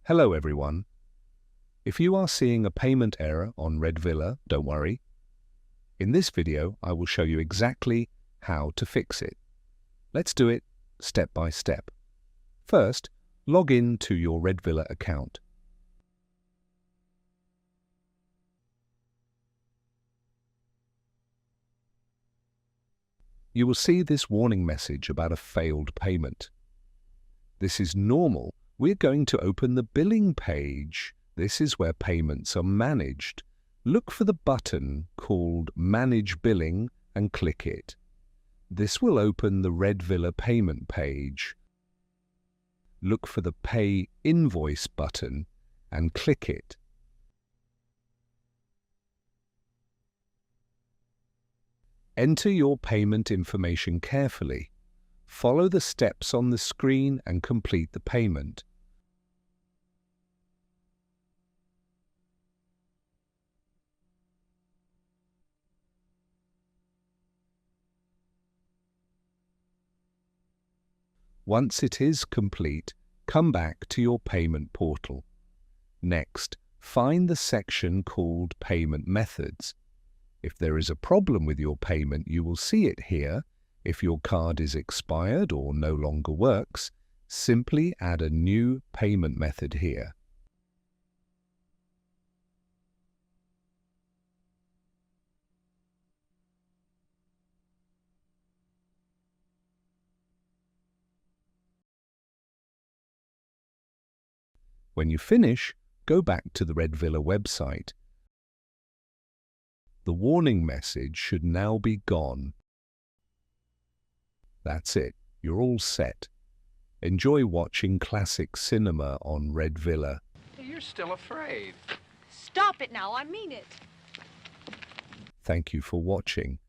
Hello everyone. If you are seeing a payment error on Redvilla, don't worry. In this video, I will show you exactly how to fix it. Let's do it step by step. First, log in to your Redvilla account. You will see this warning message about a failed payment. This is normal. We're going to open the billing page. This is where payments are managed. Look for the button called Manage Billing and click it. This will open the Redvilla payment page. Look for the Pay Invoice button and click it. Enter your payment information carefully. Follow the steps on the screen and complete the payment. Once it is complete, come back to your payment portal. Next, find the section called Payment Methods. If there is a problem with your payment, you will see it here. If your card is expired or no longer works, simply add a new payment method here. When you finish, go back to the Redvilla website. The warning message should now be gone. That's it. You're all set. Enjoy watching classic cinema on Redvilla. You're still afraid. Stop it now, I mean it. Thank you for watching.